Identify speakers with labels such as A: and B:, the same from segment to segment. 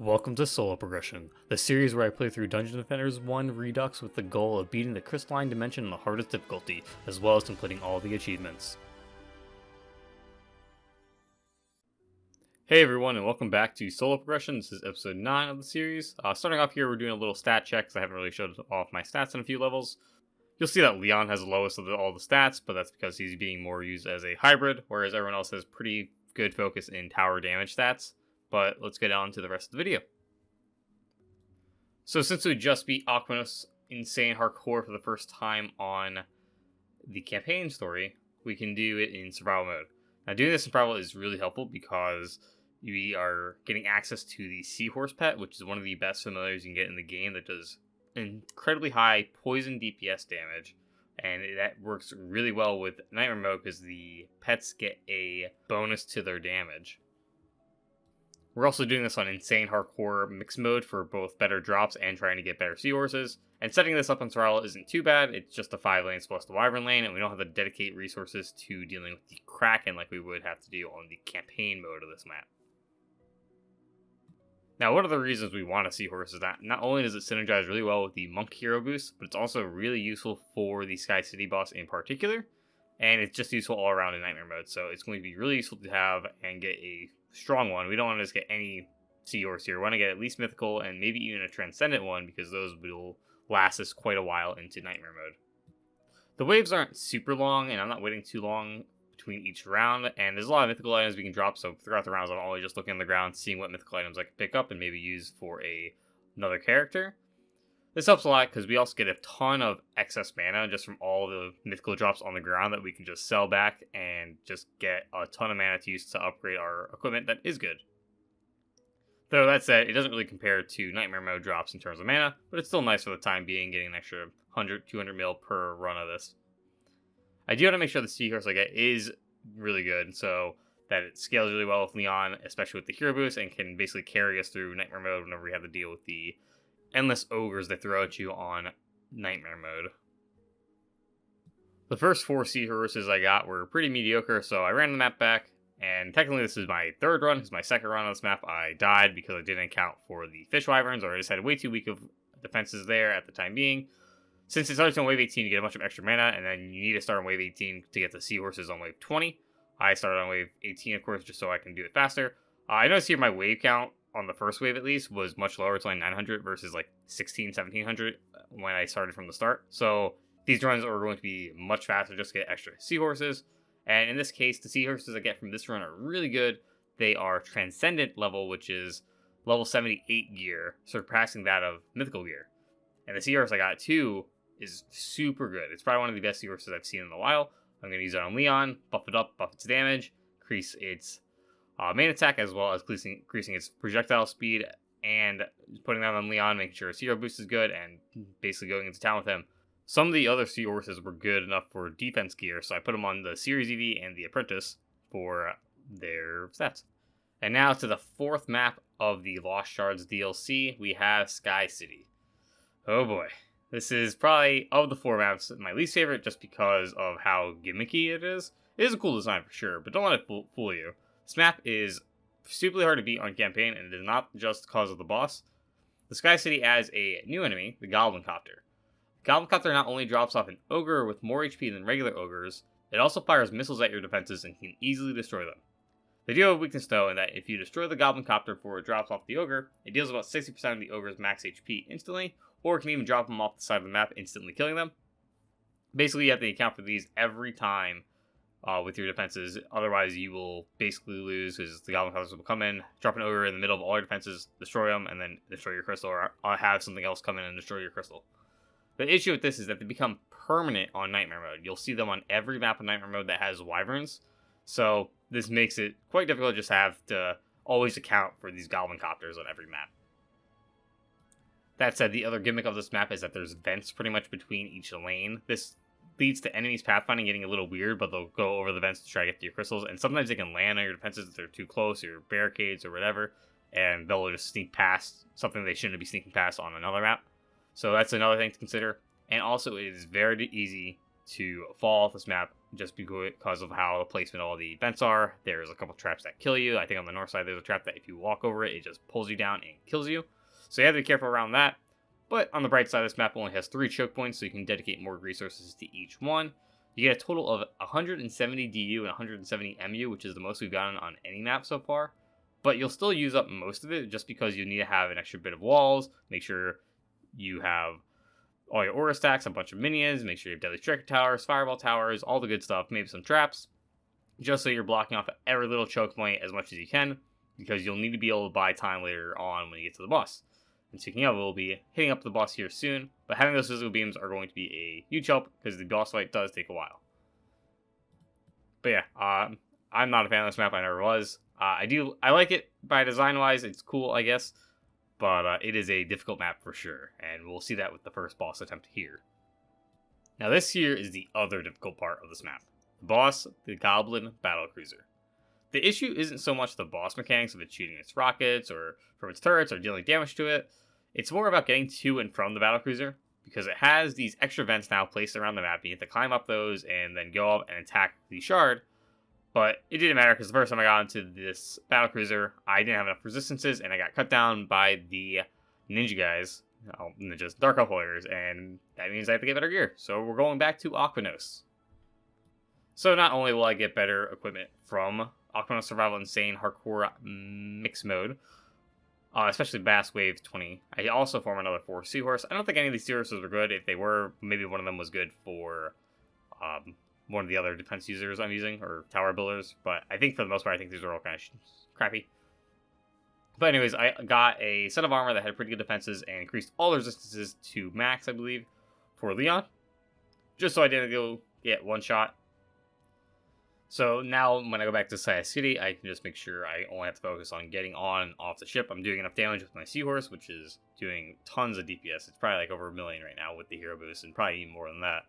A: Welcome to Solo Progression, the series where I play through Dungeon Defenders 1 Redux with the goal of beating the crystalline dimension on the hardest difficulty, as well as completing all the achievements. Hey everyone, and welcome back to Solo Progression. This is episode 9 of the series. Starting off here, we're doing a little stat check, because I haven't really showed off my stats in a few levels. You'll see that Leon has the lowest of all the stats, but that's because he's being more used as a hybrid, whereas everyone else has pretty good focus in tower damage stats. But let's get on to the rest of the video. So since we just beat Aquanos Insane Hardcore for the first time on the campaign story, we can do it in survival mode. Now doing this in survival is really helpful because we are getting access to the Seahorse pet, which is one of the best familiars you can get in the game that does incredibly high poison DPS damage. And that works really well with Nightmare mode because the pets get a bonus to their damage. We're also doing this on Insane Hardcore Mixed Mode for both better drops and trying to get better seahorses. And setting this up on survival isn't too bad. It's just the 5 lanes plus the Wyvern lane, and we don't have to dedicate resources to dealing with the Kraken like we would have to do on the campaign mode of this map. Now, one of the reasons we want a seahorse is that not only does it synergize really well with the Monk Hero boost, but it's also really useful for the Sky City boss in particular. And it's just useful all around in Nightmare mode, so it's going to be really useful to have and get a strong one. We don't want to just get any seahorse here. We want to get at least mythical and maybe even a transcendent one because those will last us quite a while into Nightmare mode. The waves aren't super long, and I'm not waiting too long between each round, and there's a lot of mythical items we can drop, so throughout the rounds I'm always just looking on the ground, seeing what mythical items I can pick up and maybe use for another character. This helps a lot because we also get a ton of excess mana just from all the mythical drops on the ground that we can just sell back and just get a ton of mana to use to upgrade our equipment that is good. Though that said, it doesn't really compare to Nightmare mode drops in terms of mana, but it's still nice for the time being, getting an extra 100, 200 mil per run of this. I do want to make sure the Seahorse I get is really good, so that it scales really well with Leon, especially with the hero boost, and can basically carry us through Nightmare mode whenever we have to deal with the endless ogres they throw at you on Nightmare mode. The first 4 seahorses I got were pretty mediocre, so I ran the map back, and technically this is my third run, because my second run on this map I died because I didn't account for the fish wyverns, or I just had way too weak of defenses there at the time being. Since it starts on wave 18, you get a bunch of extra mana, and then you need to start on wave 18 to get the seahorses on wave 20. I started on wave 18, of course, just so I can do it faster. I noticed here my wave count on the first wave at least was much lower. It's only 900 versus like 1700 when I started from the start. So these runs are going to be much faster just to get extra seahorses. And in this case, the seahorses I get from this run are really good. They are transcendent level, which is level 78 gear, surpassing that of mythical gear. And the seahorse I got too is super good. It's probably one of the best seahorses I've seen in a while. I'm going to use it on Leon, buff it up, buff its damage, increase its main attack, as well as increasing its projectile speed, and putting that on Leon, making sure his hero boost is good, and basically going into town with him. Some of the other seahorses were good enough for defense gear, so I put them on the Series EV and the Apprentice for their stats. And now to the 4th map of the Lost Shards DLC, we have Sky City. Oh boy. This is probably, of the 4 maps, my least favorite just because of how gimmicky it is. It is a cool design for sure, but don't let it fool you. This map is stupidly hard to beat on campaign, and it is not just because of the boss. The Sky City adds a new enemy, the Goblin Copter. The Goblin Copter not only drops off an ogre with more HP than regular ogres, it also fires missiles at your defenses and can easily destroy them. They do have a weakness though, in that if you destroy the Goblin Copter before it drops off the ogre, it deals about 60% of the ogre's max HP instantly, or it can even drop them off the side of the map, instantly killing them. Basically, you have to account for these every time with your defenses, otherwise you will basically lose, because the Goblin Copters will come in, drop an ogre in the middle of all your defenses, destroy them, and then destroy your crystal, or have something else come in and destroy your crystal. The issue with this is that they become permanent on Nightmare mode. You'll see them on every map in Nightmare mode that has wyverns, so this makes it quite difficult to just have to always account for these Goblin Copters on every map. That said, the other gimmick of this map is that there's vents pretty much between each lane. This leads to enemies pathfinding getting a little weird, but they'll go over the vents to try to get to your crystals, and sometimes they can land on your defenses if they're too close, or barricades or whatever, and they'll just sneak past something they shouldn't be sneaking past on another map. So that's another thing to consider. And also, it is very easy to fall off this map just because of how the placement of all the vents are. There's a couple traps that kill you. I think on the north side there's a trap that if you walk over it, it just pulls you down and kills you. So you have to be careful around that. But on the bright side, this map only has 3 choke points, so you can dedicate more resources to each one. You get a total of 170 DU and 170 MU, which is the most we've gotten on any map so far. But you'll still use up most of it just because you need to have an extra bit of walls. Make sure you have all your aura stacks, a bunch of minions, make sure you have deadly striker towers, fireball towers, all the good stuff, maybe some traps. Just so you're blocking off every little choke point as much as you can, because you'll need to be able to buy time later on when you get to the boss. And speaking of, we'll be hitting up the boss here soon, but having those physical beams are going to be a huge help, because the boss fight does take a while. But yeah, I'm not a fan of this map, I never was. I like it by design-wise, it's cool, I guess, but it is a difficult map for sure, and we'll see that with the first boss attempt here. Now this here is the other difficult part of this map. The boss, the Goblin Battlecruiser. The issue isn't so much the boss mechanics of it shooting its rockets, or from its turrets, or dealing damage to it. It's more about getting to and from the Battlecruiser, because it has these extra vents now placed around the map. You have to climb up those and then go up and attack the Shard. But it didn't matter, because the first time I got into this Battlecruiser, I didn't have enough resistances, and I got cut down by the ninja guys, ninjas, Dark Elf warriors, and that means I have to get better gear. So we're going back to Aquanos. So not only will I get better equipment from Aquanos Survival Insane Hardcore Mix Mode, especially Bass Wave 20. I also form another 4 Seahorse. I don't think any of these Seahorses were good. If they were, maybe one of them was good for one of the other defense users I'm using, or tower builders. But I think for the most part, I think these are all kind of crappy. But anyways, I got a set of armor that had pretty good defenses and increased all the resistances to max, I believe, for Leon. Just so I didn't go get one shot. So now when I go back to Saya City, I can just make sure I only have to focus on getting on and off the ship. I'm doing enough damage with my Seahorse, which is doing tons of DPS. It's probably like over 1 million right now with the hero boost, and probably even more than that.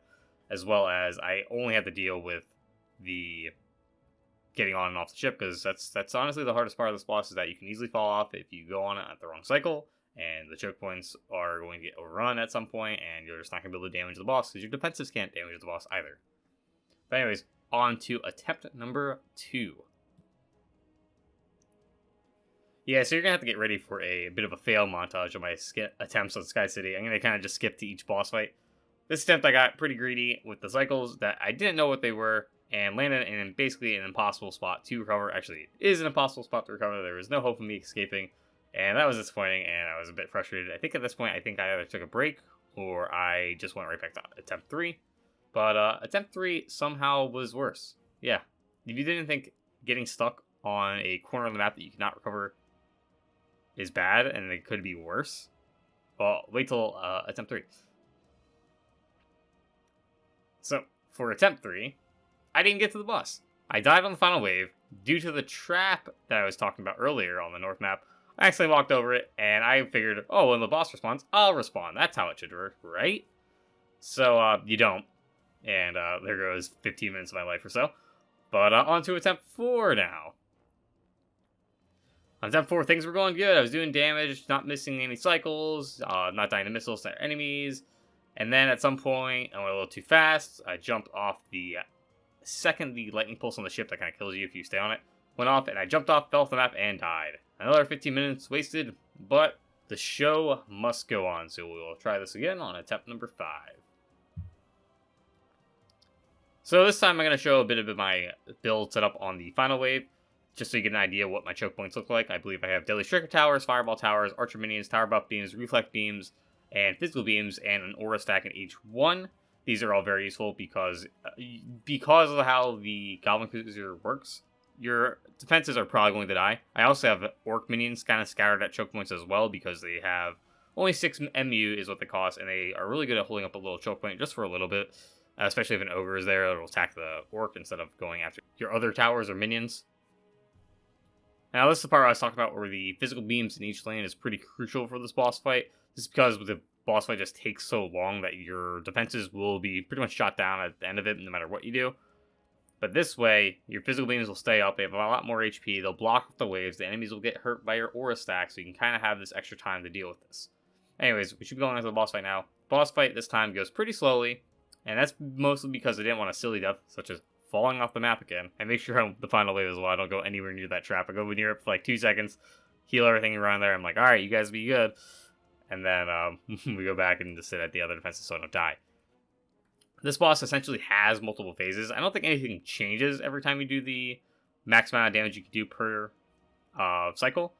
A: As well as I only have to deal with the getting on and off the ship, because that's honestly the hardest part of this boss, is that you can easily fall off if you go on it at the wrong cycle, and the choke points are going to get overrun at some point, and you're just not going to be able to damage the boss, because your defensives can't damage the boss either. But anyways, on to attempt number 2. Yeah, so you're going to have to get ready for a bit of a fail montage of my attempts on Sky City. I'm going to kind of just skip to each boss fight. This attempt I got pretty greedy with the cycles that I didn't know what they were, and landed in basically an impossible spot to recover. Actually, it is an impossible spot to recover. There was no hope of me escaping, and that was disappointing, and I was a bit frustrated. I think at this point, I either took a break, or I just went right back to attempt 3. But attempt 3 somehow was worse. Yeah, if you didn't think getting stuck on a corner of the map that you cannot recover is bad, and it could be worse, well, wait till attempt 3. So, for attempt 3, I didn't get to the boss. I died on the final wave due to the trap that I was talking about earlier on the north map. I actually walked over it, and I figured, oh, when the boss responds, I'll respawn. That's how it should work, right? So, you don't. And there goes 15 minutes of my life or so. But on to attempt 4 now. On attempt 4, things were going good. I was doing damage, not missing any cycles, not dying to missiles to enemies. And then at some point, I went a little too fast. I jumped off the second the lightning pulse on the ship that kind of kills you if you stay on it went off, and I jumped off, fell off the map, and died. Another 15 minutes wasted, but the show must go on. So we will try this again on attempt number 5. So this time I'm going to show a bit of my build set up on the final wave, just so you get an idea what my choke points look like. I believe I have Deadly Striker Towers, Fireball Towers, Archer Minions, Tower Buff Beams, Reflect Beams, and Physical Beams, and an Aura stack in each one. These are all very useful because of how the Goblin Cruiser works. Your defenses are probably going to die. I also have Orc Minions kind of scattered at choke points as well, because they have only 6 MU is what they cost, and they are really good at holding up a little choke point just for a little bit. Especially if an ogre is there, it'll attack the orc instead of going after your other towers or minions. Now this is the part I was talking about where the physical beams in each lane is pretty crucial for this boss fight. This is because the boss fight just takes so long that your defenses will be pretty much shot down at the end of it no matter what you do. But this way, your physical beams will stay up, they have a lot more HP, they'll block off the waves, the enemies will get hurt by your aura stack, so you can kind of have this extra time to deal with this. Anyways, we should be going into the boss fight now. Boss fight this time goes pretty slowly. And that's mostly because I didn't want a silly death, such as falling off the map again. I make sure the final wave as well. I don't go anywhere near that trap. I go near it for like 2 seconds, heal everything around there. I'm like, all right, you guys be good. And then we go back and just sit at the other defenses so I don't die. This boss essentially has multiple phases. I don't think anything changes every time you do the max amount of damage you can do per cycle,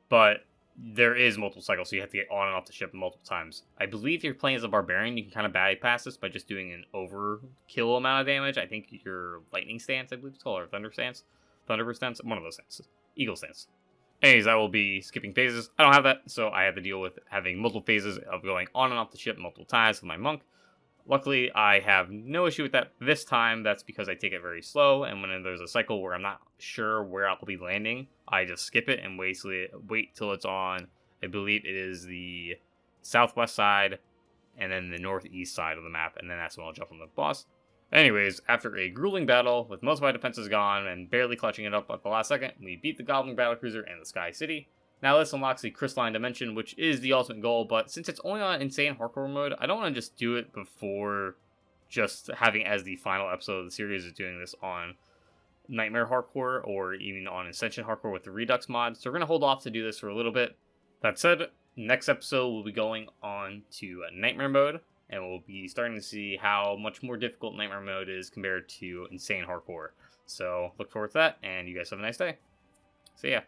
A: but there is multiple cycles, so you have to get on and off the ship multiple times. I believe if you're playing as a barbarian, you can kind of bypass this by just doing an overkill amount of damage. I think your lightning stance, I believe it's called, or thunder stance, thunderbird stance, one of those stances, eagle stance. Anyways, I will be skipping phases. I don't have that, so I have to deal with having multiple phases of going on and off the ship multiple times with my monk. Luckily, I have no issue with that this time. That's because I take it very slow, and when there's a cycle where I'm not sure where I'll be landing, I just skip it and wait till it's on, I believe it is the southwest side, and then the northeast side of the map, and then that's when I'll jump on the boss. Anyways, after a grueling battle, with most of my defenses gone, and barely clutching it up at the last second, we beat the Goblin Battlecruiser and the Sky City. Now this unlocks the Crystalline Dimension, which is the ultimate goal, but since it's only on Insane Hardcore mode, I don't want to just do it before just having as the final episode of the series is doing this on Nightmare Hardcore, or even on Ascension Hardcore with the Redux mod, so we're going to hold off to do this for a little bit. That said, next episode we'll be going on to Nightmare mode, and we'll be starting to see how much more difficult Nightmare mode is compared to Insane Hardcore. So look forward to that, and you guys have a nice day. See ya.